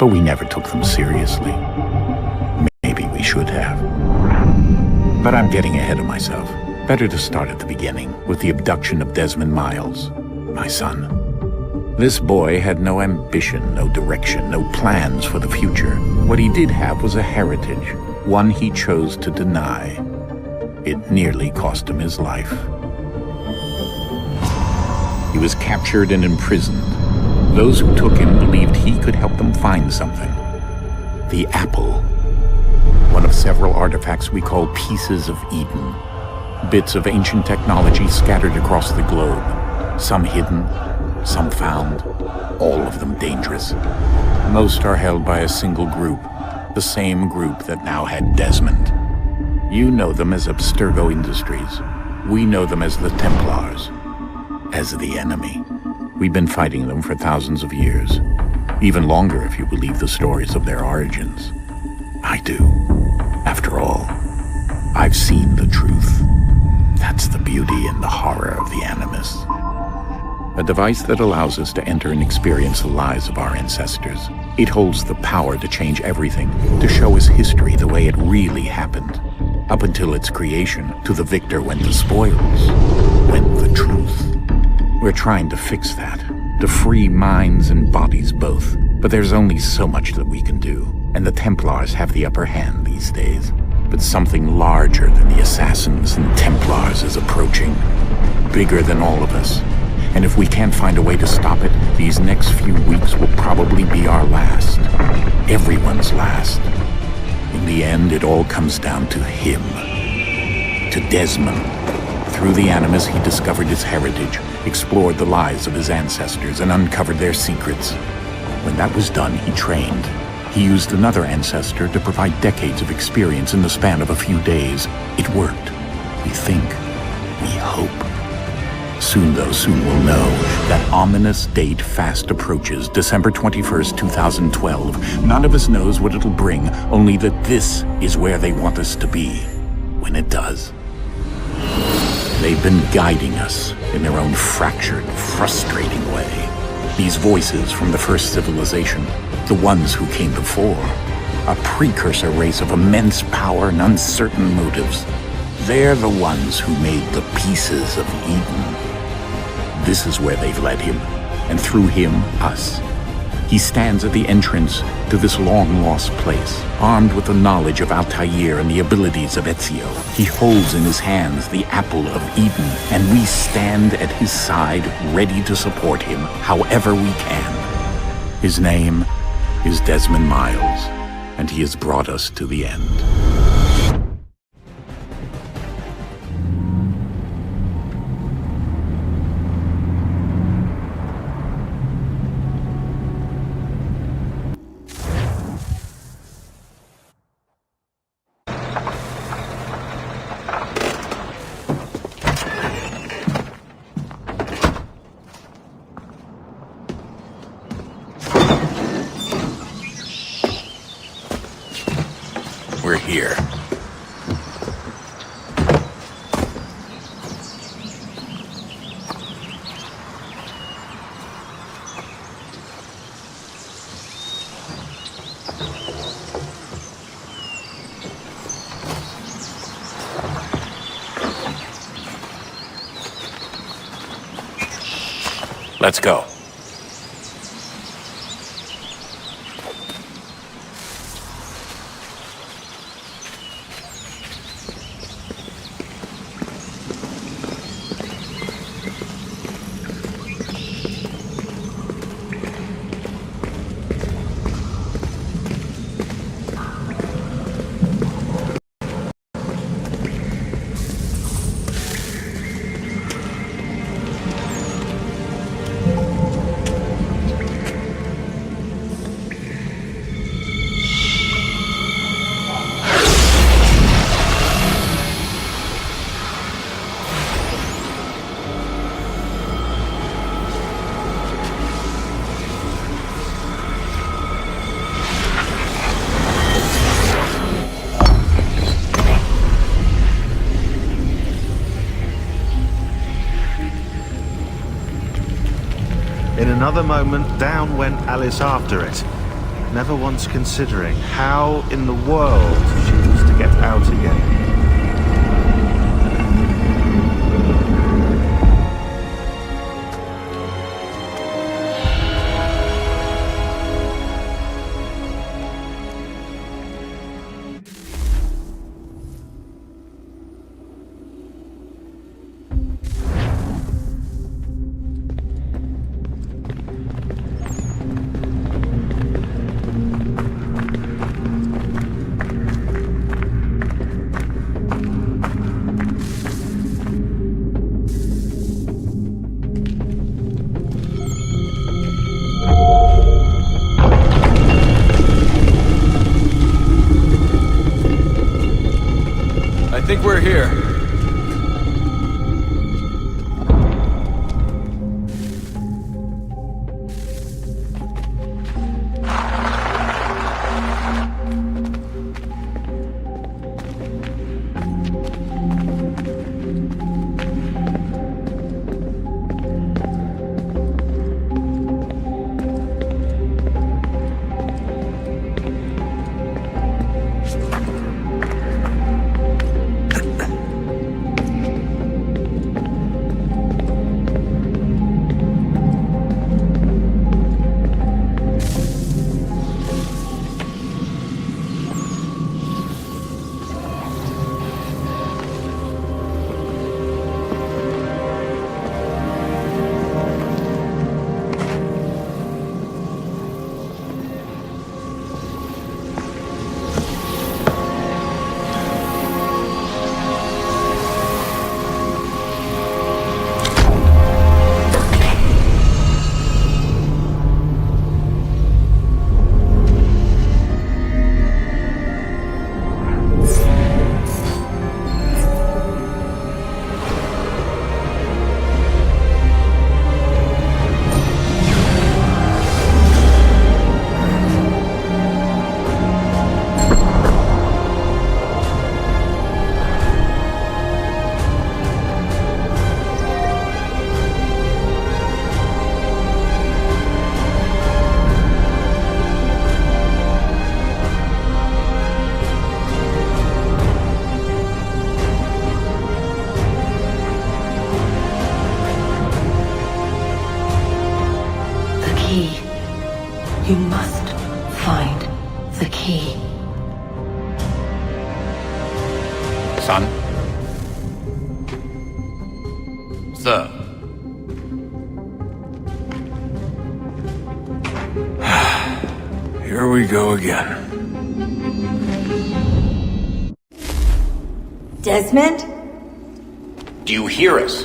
but we never took them seriously. Maybe we should have. But I'm getting ahead of myself. Better to start at the beginning, with the abduction of Desmond Miles, my son. This boy had no ambition, no direction, no plans for the future. What he did have was a heritage, one he chose to deny. It nearly cost him his life. He was captured and imprisoned. Those who took him believed he could help them find something. The apple. One of several artifacts we call pieces of Eden. Bits of ancient technology scattered across the globe. Some hidden, some found, all of them dangerous. Most are held by a single group, the same group that now had Desmond. You know them as Abstergo Industries. We know them as the Templars, as the enemy. We've been fighting them for thousands of years, even longer if you believe the stories of their origins. I do. After all, I've seen the truth. That's the beauty and the horror of the Animus. A device that allows us to enter and experience the lives of our ancestors. It holds the power to change everything, to show us history the way it really happened. Up until its creation, to the victor went the spoils, went the truth. We're trying to fix that, to free minds and bodies both. But there's only so much that we can do, and the Templars have the upper hand these days. But something larger than the Assassins and Templars is approaching, bigger than all of us. And if we can't find a way to stop it, these next few weeks will probably be our last. Everyone's last. In the end, it all comes down to him. To Desmond. Through the Animus, he discovered his heritage, explored the lives of his ancestors, and uncovered their secrets. When that was done, he trained. He used another ancestor to provide decades of experience in the span of a few days. It worked. We think. We hope. Soon, though, soon we'll know. That ominous date fast approaches, December 21st, 2012. None of us knows what it'll bring, only that this is where they want us to be, when it does. They've been guiding us in their own fractured, frustrating way. These voices from the first civilization, the ones who came before, a precursor race of immense power and uncertain motives. They're the ones who made the pieces of Eden. This is where they've led him, and through him, us. He stands at the entrance to this long-lost place, armed with the knowledge of Altair and the abilities of Ezio. He holds in his hands the apple of Eden, and we stand at his side, ready to support him however we can. His name is Desmond Miles, and he has brought us to the end. We're here. Let's go. In another moment, down went Alice after it. never once considering how in the world she was to get out again. I think we're here. You must find the key. Son? Sir. Here we go again. Desmond? Do you hear us?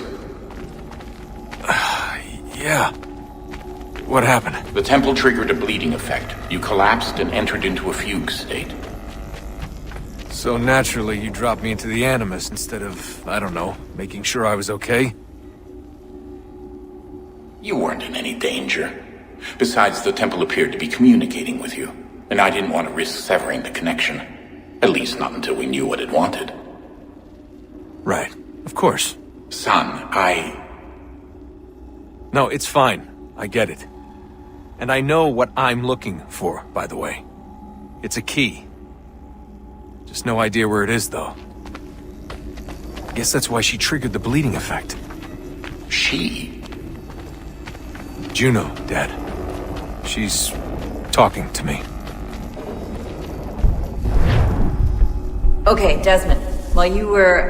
Yeah. What happened? The temple triggered a bleeding effect. You collapsed and entered into a fugue state. So naturally, you dropped me into the Animus instead of, I don't know, making sure I was okay? You weren't in any danger. Besides, the temple appeared to be communicating with you, and I didn't want to risk severing the connection. At least not until we knew what it wanted. Right. Of course. Son, No, it's fine. I get it. And I know what I'm looking for, by the way. It's a key. Just no idea where it is, though. Guess that's why she triggered the bleeding effect. She? Juno, Dad. She's talking to me. Okay, Desmond. While you were,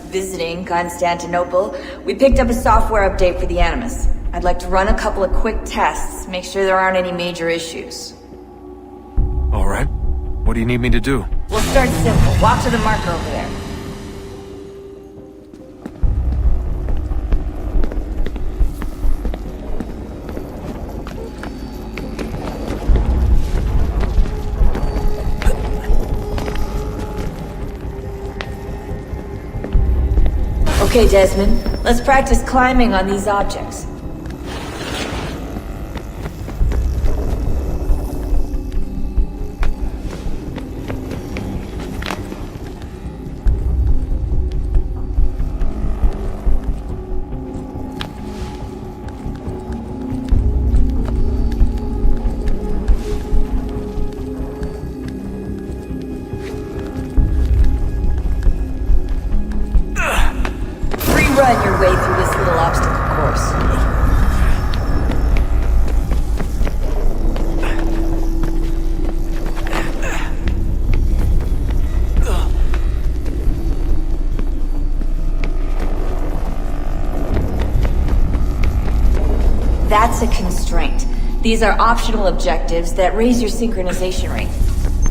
visiting Constantinople, we picked up a software update for the Animus. I'd like to run a couple of quick tests, make sure there aren't any major issues. All right. What do you need me to do? We'll start simple. Walk to the marker over there. Okay, Desmond. Let's practice climbing on these objects. run your way through this little obstacle course. That's a constraint. These are optional objectives that raise your synchronization rate.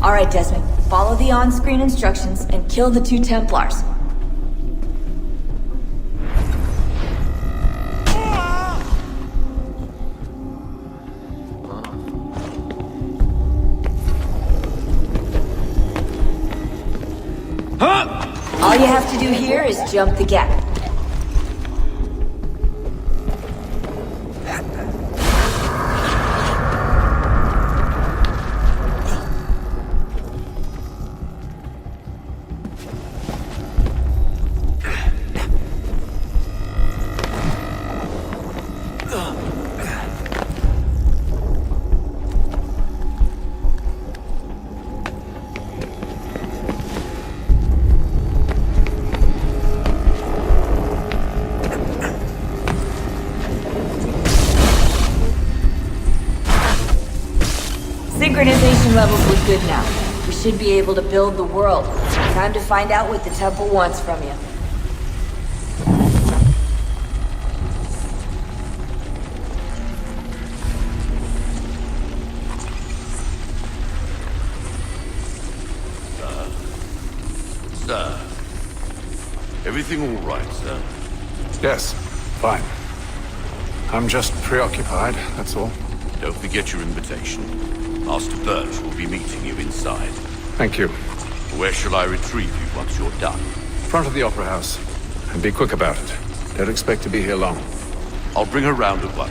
Alright, Desmond, follow the on-screen instructions and kill the 2 Templars. All you have to do here is jump the gap. Synchronization levels look good now. We should be able to build the world. Time to find out what the temple wants from you. Sir. Everything all right, sir? Yes, fine. I'm just preoccupied, that's all. Don't forget your invitation. Master Birch will be meeting you inside. Thank you. Where shall I retrieve you once you're done? Front of the Opera House. And be quick about it. Don't expect to be here long. I'll bring her round at once.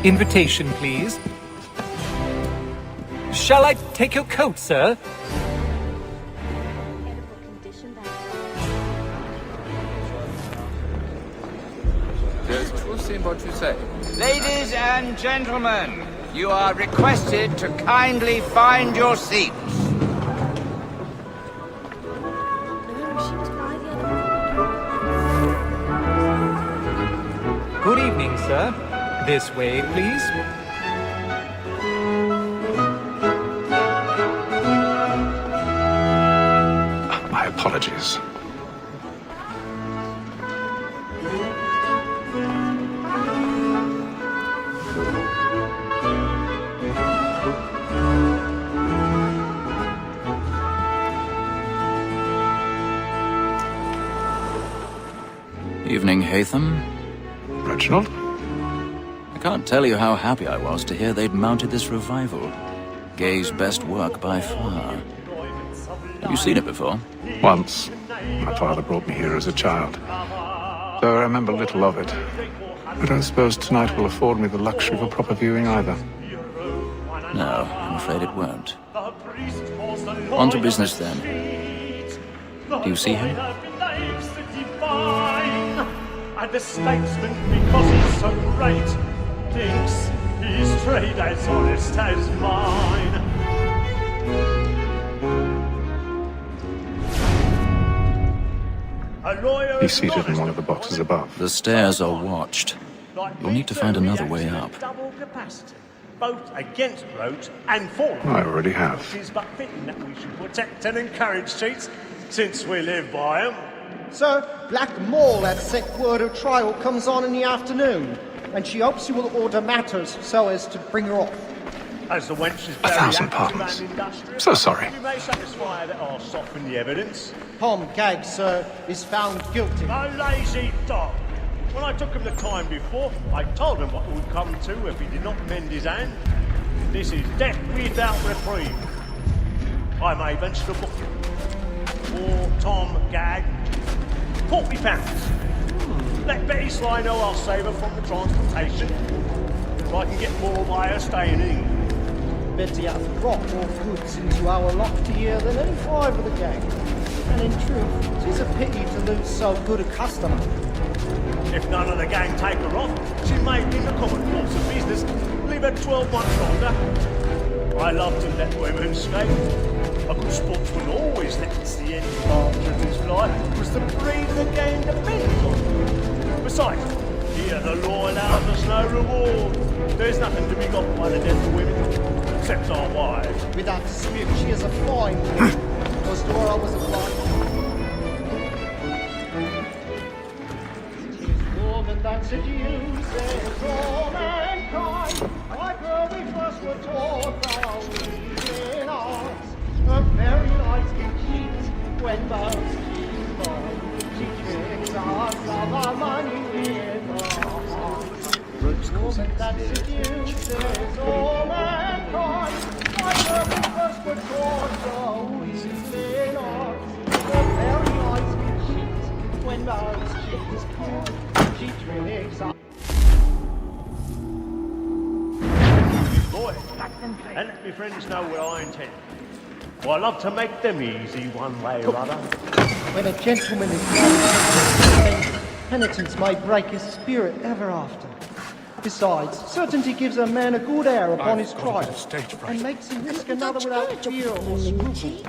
Invitation, please. Shall I take your coat, sir? There's truth in what you say. Ladies and gentlemen, you are requested to kindly find your seats. Good evening, sir. This way, please. My apologies. Evening, Hatham. Reginald? I can't tell you how happy I was to hear they'd mounted this revival. Gay's best work by far. Have you seen it before? Once. My father brought me here as a child. Though I remember little of it. I don't suppose tonight will afford me the luxury of a proper viewing either. No, I'm afraid it won't. On to business then. Do you see him? And the statesman, because he's so great, thinks his trade as honest as mine. He's seated in one of the boxes above. The stairs are watched. You'll need to find another way up. Double capacity, both against roads and for them. I already have. It is but fitting that we should protect and encourage cheats, since we live by them. Sir, Black Mall had sent word her trial comes on in the afternoon, and she hopes you will order matters so as to bring her off. As the wench is 1,000 pardons. So sorry. We may satisfy that I'll soften the evidence. Tom Gagg, sir, is found guilty. A lazy dog. When I took him the time before, I told him what would come to if he did not mend his hand. This is death without reprieve. I may venture to book him. For Tom Gagg, £40. Let Betty Sly know I'll save her from the transportation. If I can get more by her staying in England. Bet he has brought more goods into our loft here than any 5 of the gang. And in truth, 'tis a pity to lose so good a customer. If none of the gang take her off, she may in the common course of business leave her 12 months longer. I love to let women skate. A good sportsman always lets the end partridges fly, because the breed of the game depends on it. Besides, here the law allows us no reward. There's nothing to be got by the death of women, except our wives. Without dispute, she is a fine woman. Was to her I was a blind. That seduces all mankind, like her we first were taught our weaving arts. Her very eyes can cheat when most she's born. She tricks us of our money with her heart. The woman that seduces all mankind, like her we first were taught our weaving arts. Her very eyes can cheat when most she's born. Boy, and let me friends know what I intend. Well, I love to make them easy one way or other. When a gentleman is offended, penitence may break his spirit ever after. Besides, certainty gives a man a good air upon his trial, and makes him risk another without fear or scruple.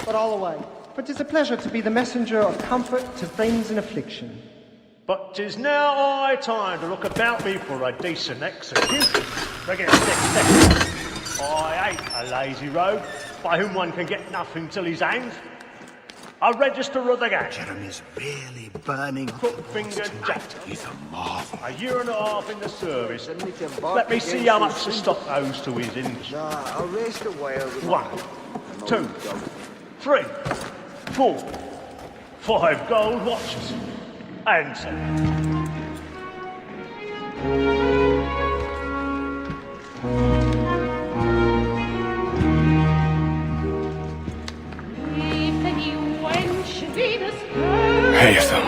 But I'll away, for 'tis a pleasure to be the messenger of comfort to friends in affliction. But 'tis now high time to look about me for a decent execution. Bring it, stick. I ain't a lazy rogue, by whom one can get nothing till he's hanged. A register of the gang. Jeremy's really burning Crook-fingered Jack. He's a marvel. A year and a half in the service. Let me see how much the stock owes to his industry. 1, 2, 3, 4, 5 gold watches. And 7. Haytham.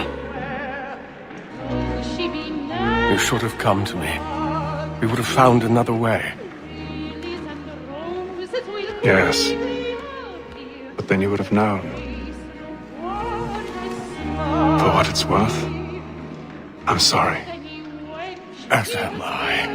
You should have come to me. We would have found another way. Yes. But then you would have known. For what it's worth, I'm sorry. As am I.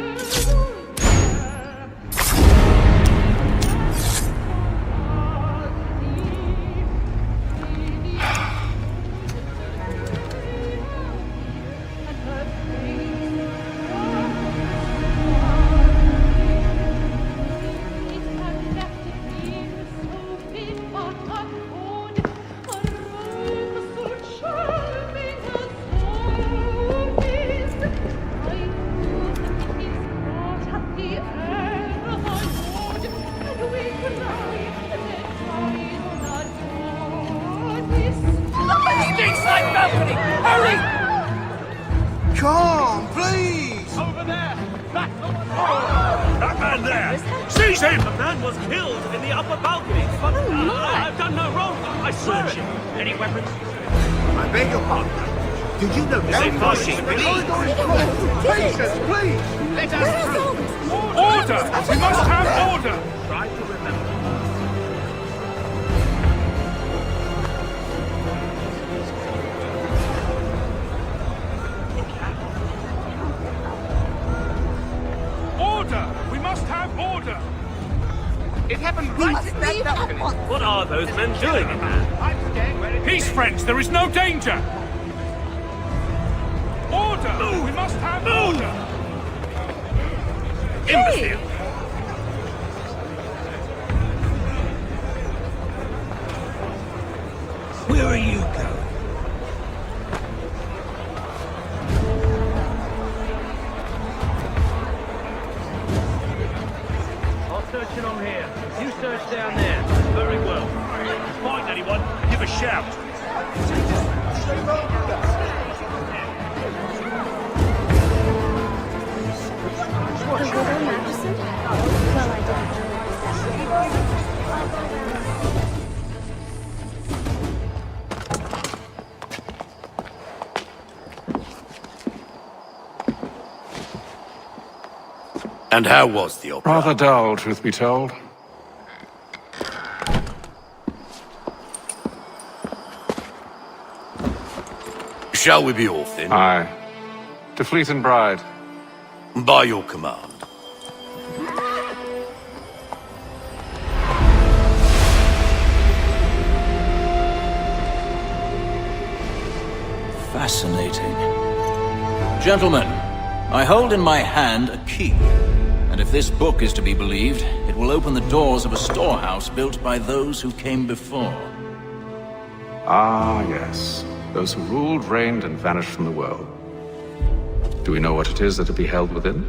Come, please! Over there! That man there! Seize him! The man was killed in the upper balcony. But I've done no wrong. I swear it. Any weapons? I beg your pardon. Did you know this? Please! Let us through. Order! We must have order! Try to remember. Order! We must have order! It happened right in that balcony. What are those men doing in there? Peace, friends! There is no danger! Order! Move. We must have order! Imbecile! Where are you going? I'll search it on here. You search down there. Very well. If you find anyone, give a shout. Madison? And how was the opera? Rather dull, truth be told. Shall we be off then? Aye. To Fleet and Bride. By your command. Fascinating. Gentlemen, I hold in my hand a key. And if this book is to be believed, it will open the doors of a storehouse built by those who came before. Ah, yes. Those who ruled, reigned, and vanished from the world. Do we know what it is that will be held within?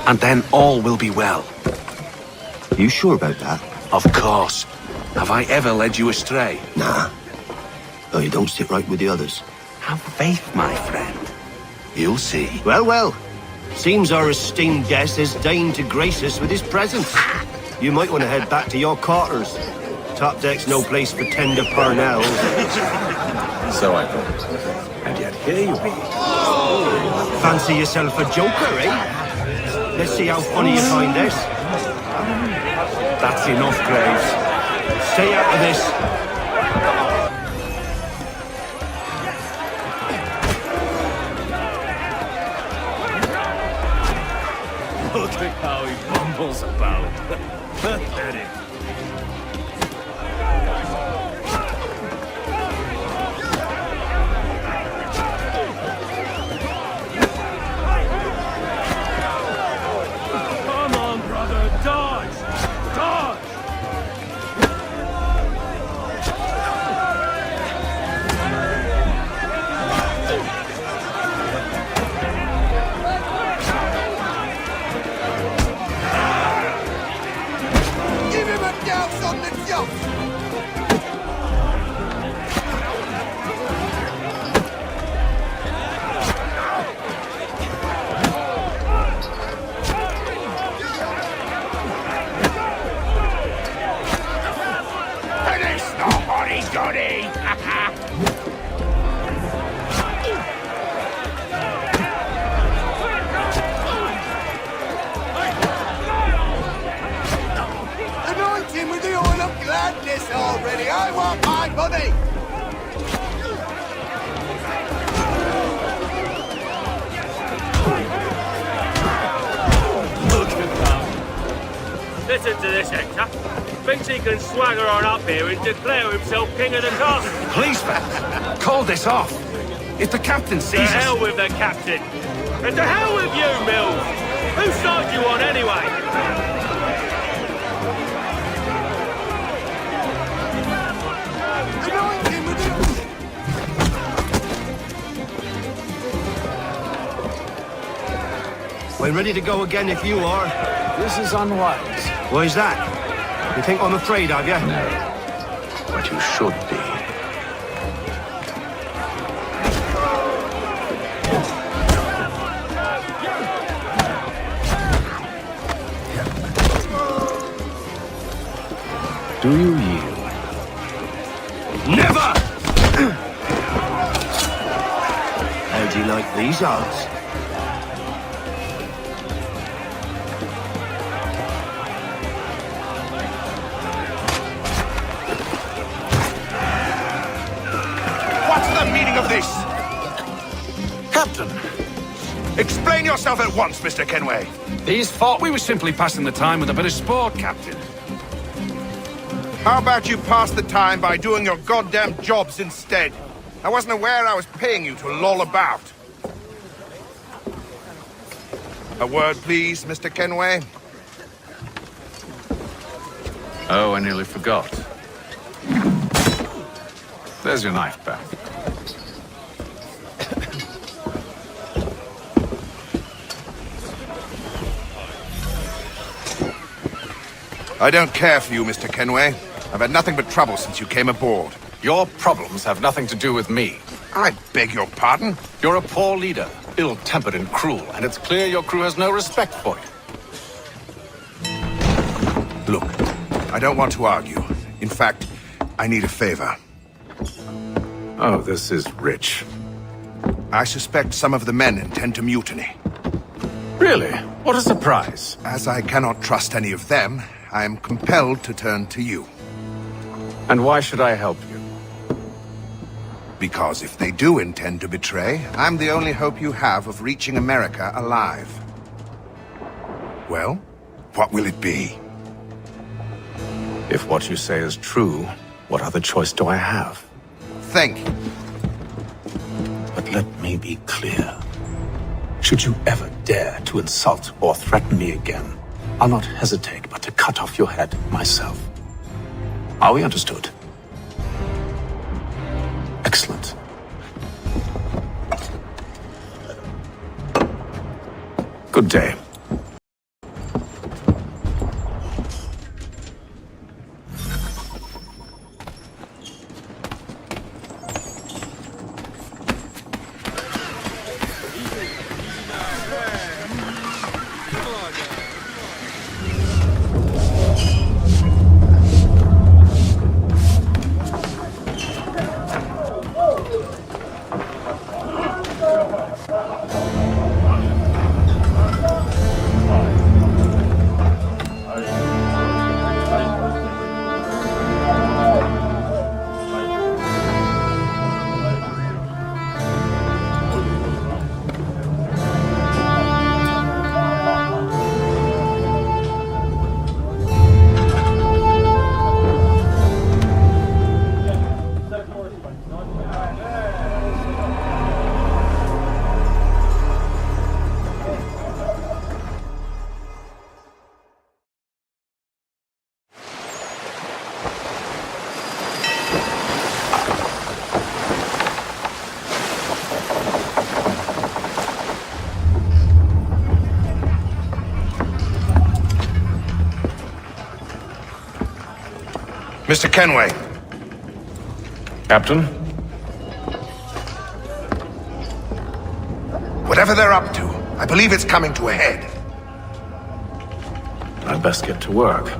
And then all will be well. You sure about that? Of course. Have I ever led you astray? Nah. Oh, you don't sit right with the others. Have faith, my friend. You'll see. Well, well. Seems our esteemed guest has deigned to grace us with his presence. You might want to head back to your quarters. Top deck's no place for tender parnells. So I thought. And yet here you be. Fancy yourself a joker, eh? Let's see how funny you find this. That's enough, Graves. Stay out of this. Look at how he bumbles about. Pathetic. Come on, brother, dodge! Dodge! Give him a douse on the jump! Finish the hotty-toddy! Anoint him with the oil of gladness already! I want my money! Look at that. Listen to this, Hector. Thinks he can swagger on up here and declare himself king of the castle. Please, fellas, call this off. If the captain To sees us... hell with the captain. And to hell with you, Mills. Whose side you on anyway? Anoint him with the... We're ready to go again if you are. This is unwise. Why's that? You think I'm afraid of you? No. But you should be. Do you yield? Never! How do you like these odds? What's the meaning of this? Captain, Explain yourself at once, Mr. Kenway. these thought we were simply passing the time with a bit of sport, Captain. How about you pass the time by doing your goddamn jobs instead? I wasn't aware I was paying you to loll about. A word, please, Mr. Kenway. Oh, I nearly forgot. There's your knife back. I don't care for you, Mr. Kenway. I've had nothing but trouble since you came aboard. Your problems have nothing to do with me. I beg your pardon? You're a poor leader, ill-tempered and cruel, and it's clear your crew has no respect for you. Look, I don't want to argue. In fact, I need a favor. Oh, this is rich. I suspect some of the men intend to mutiny. Really? What a surprise. As I cannot trust any of them, I am compelled to turn to you. And why should I help you? Because if they do intend to betray, I'm the only hope you have of reaching America alive. Well, what will it be? If what you say is true, what other choice do I have? Thank you. But let me be clear. Should you ever dare to insult or threaten me again, I'll not hesitate but to cut off your head myself. Are we understood? Excellent. Good day. Mr. Kenway. Captain? Whatever they're up to, I believe it's coming to a head. I'd best get to work.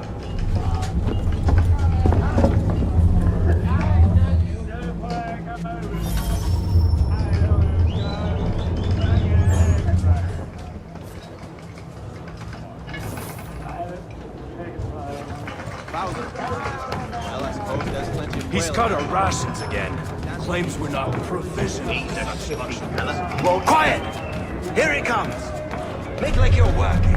He's cut our rations again. Claims we're not provisional. Well, quiet! Here he comes. Make like you're working.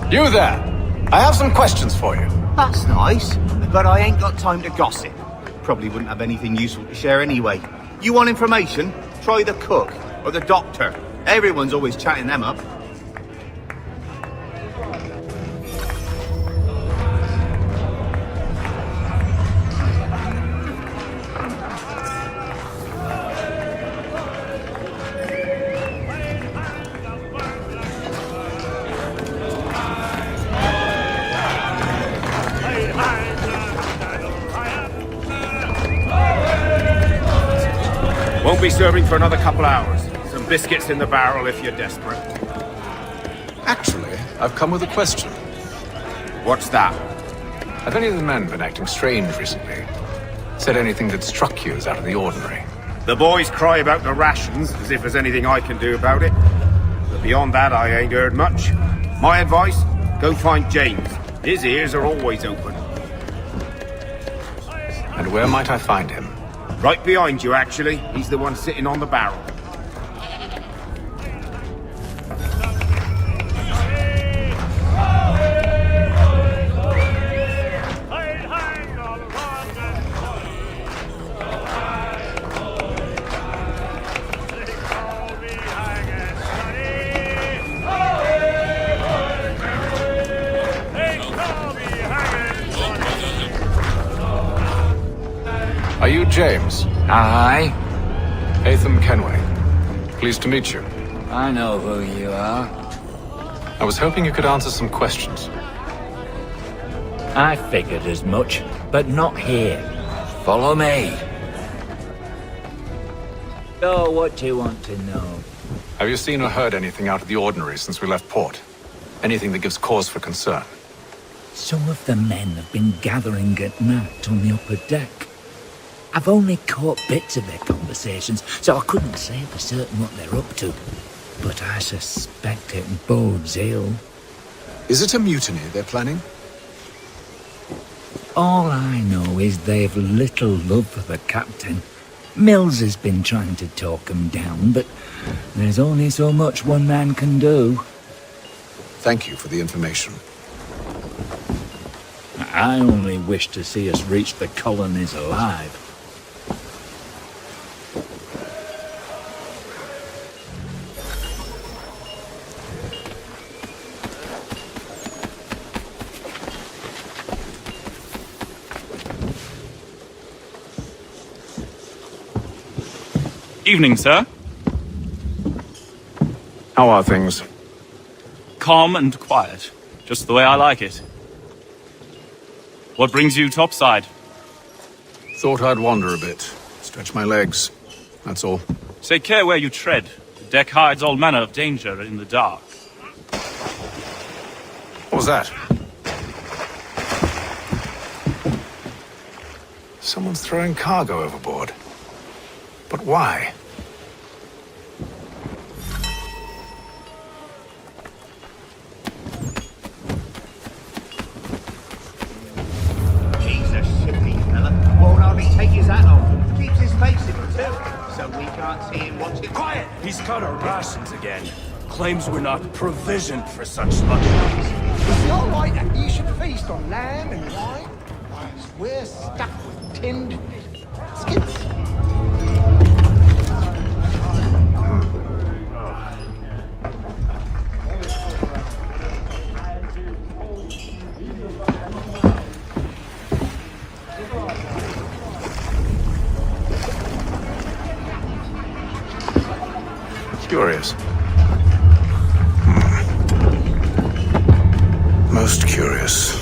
You there! I have some questions for you. That's nice, but I ain't got time to gossip. Probably wouldn't have anything useful to share anyway. You want information? Try the cook or the doctor. Everyone's always chatting them up. Won't be serving for another couple hours. Some biscuits in the barrel if you're desperate. Actually, I've come with a question. What's that? Have any of the men been acting strange recently? Said anything that struck you as out of the ordinary? The boys cry about the rations, as if there's anything I can do about it. But beyond that, I ain't heard much. My advice, go find James. His ears are always open. And where might I find him? Right behind you, actually. He's the one sitting on the barrel. you James? Aye. Haytham Kenway. Pleased to meet you. I know who you are. I was hoping you could answer some questions. I figured as much, but not here. Follow me. So, what do you want to know? Have you seen or heard anything out of the ordinary since we left port? Anything that gives cause for concern? Some of the men have been gathering at night on the upper deck. I've only caught bits of their conversations, so I couldn't say for certain what they're up to. But I suspect it bodes ill. Is it a mutiny they're planning? All I know is they've little love for the captain. Mills has been trying to talk him down, but there's only so much one man can do. Thank you for the information. I only wish to see us reach the colonies alive. Evening, sir. How are things? Calm and quiet. Just the way I like it. What brings you topside? Thought I'd wander a bit. Stretch my legs. That's all. Take care where you tread. The deck hides all manner of danger in the dark. What was that? Someone's throwing cargo overboard. But why? Jesus, shifty fella. Won't hardly take his hat off. Keeps his face in it too, so we can't see him watching. Quiet! He's cut our rations again. Claims we're not provisioned for such luxuries. Is it all right that you should feast on lamb and wine? Whilst we're stuck with tinned skits? Curious. Most curious.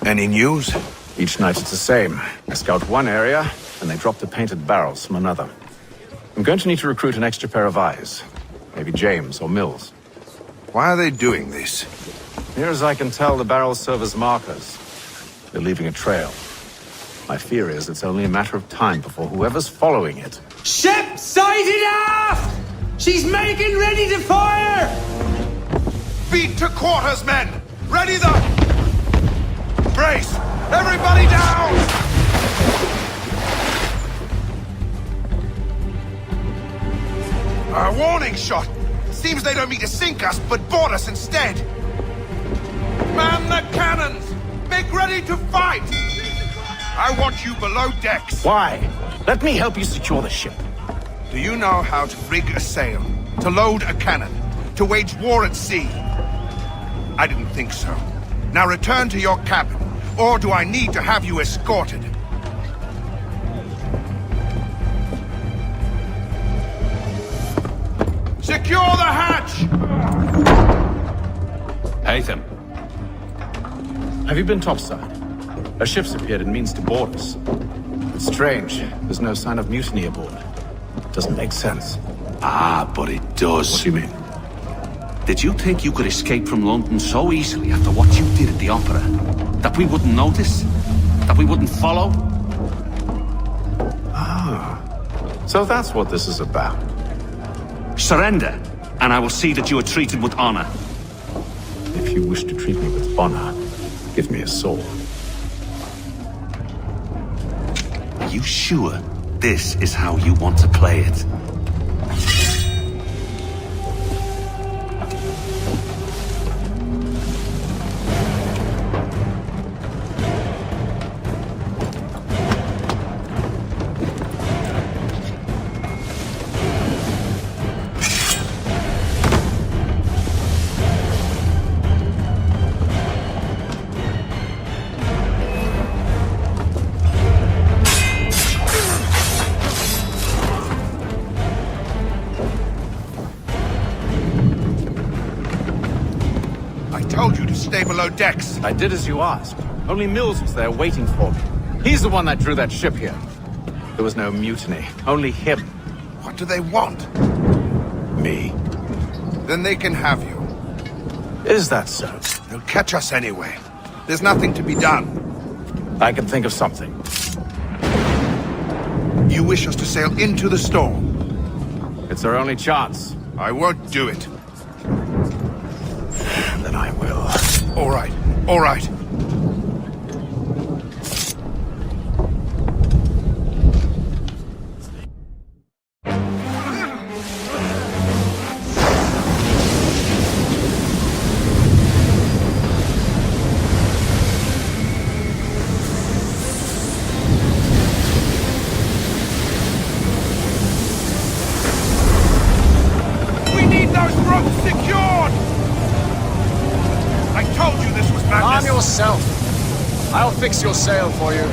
Any news? Each night it's the same. I scout one area, and they drop the painted barrels from another. I'm going to need to recruit an extra pair of eyes. Maybe James or Mills. Why are they doing this? Near as I can tell, the barrels serve as markers. They're leaving a trail. My fear is it's only a matter of time before whoever's following it... Ship sighted aft! She's making ready to fire! Beat to quarters, men! Ready the... Brace! Everybody down! A warning shot! Seems they don't mean to sink us, but board us instead! Man the cannons! Make ready to fight! I want you below decks! Why? Let me help you secure the ship. Do you know how to rig a sail? To load a cannon? To wage war at sea? I didn't think so. Now return to your cabin, or do I need to have you escorted? Secure the hatch! Haytham. Have you been topside? A ship's appeared and means to board us. It's strange. There's no sign of mutiny aboard. Doesn't make sense. Ah, but it does. What do you mean? Did you think you could escape from London so easily after what you did at the opera? That we wouldn't notice? That we wouldn't follow? So that's what this is about. Surrender, and I will see that you are treated with honor. If you wish to treat me with honor, give me a sword. Are you sure this is how you want to play it? Stay below decks. I did as you asked. Only Mills was there waiting for me. He's the one that drew that ship here. There was no mutiny, only him. What do they want? Me. Then they can have you. Is that so? They'll catch us anyway. There's nothing to be done. I can think of something. You wish us to sail into the storm? It's our only chance. I won't do it. Then I will. All right, all right. We need those ropes secured! I told you this was madness! Arm yourself. I'll fix your sail for you.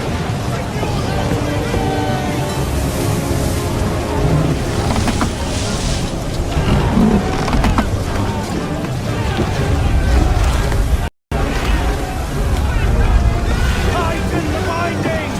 Tighten the binding!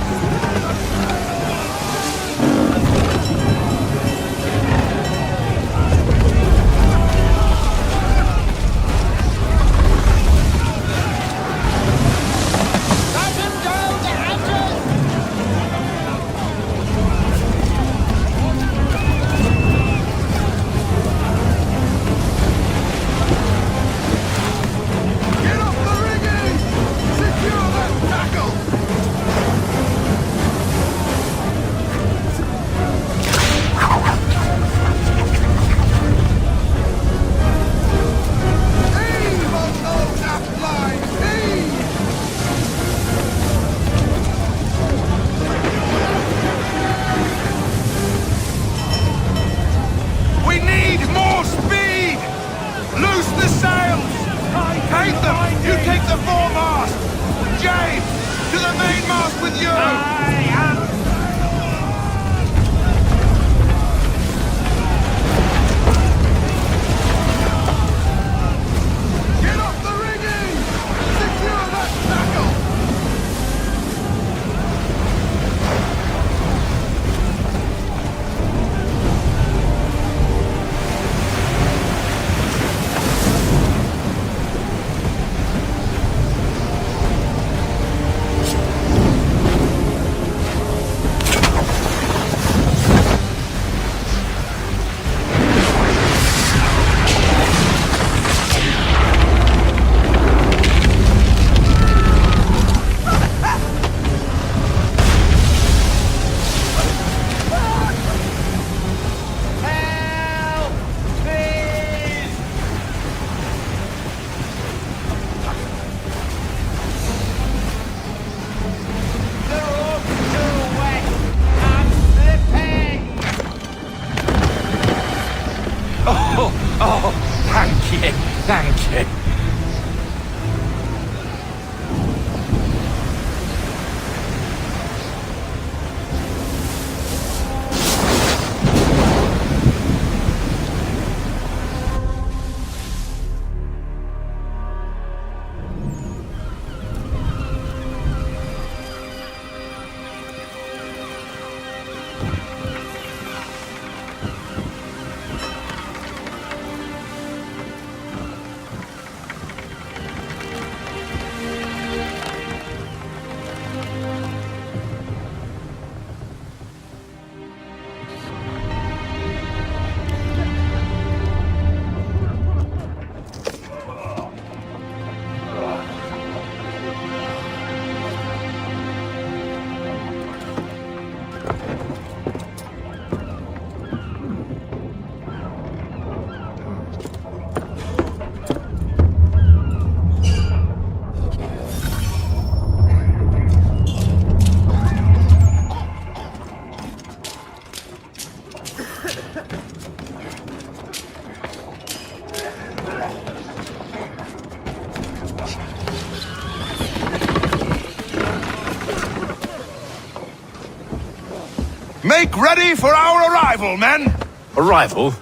Make ready for our arrival, men! Arrival?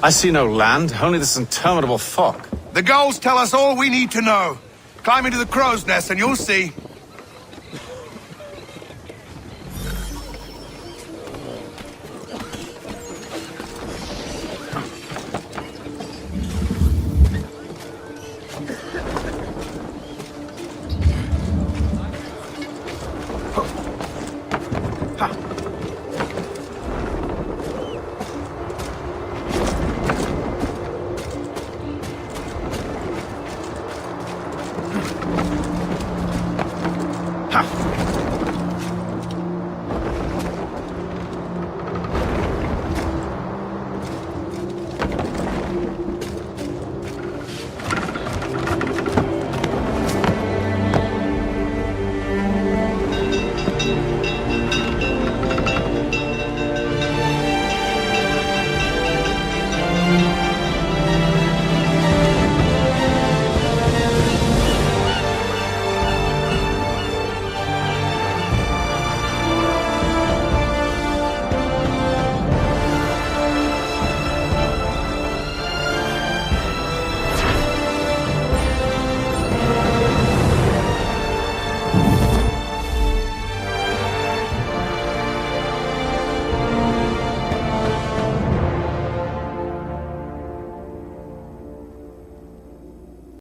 I see no land, only this interminable fog. The gulls tell us all we need to know. Climb into the crow's nest and you'll see.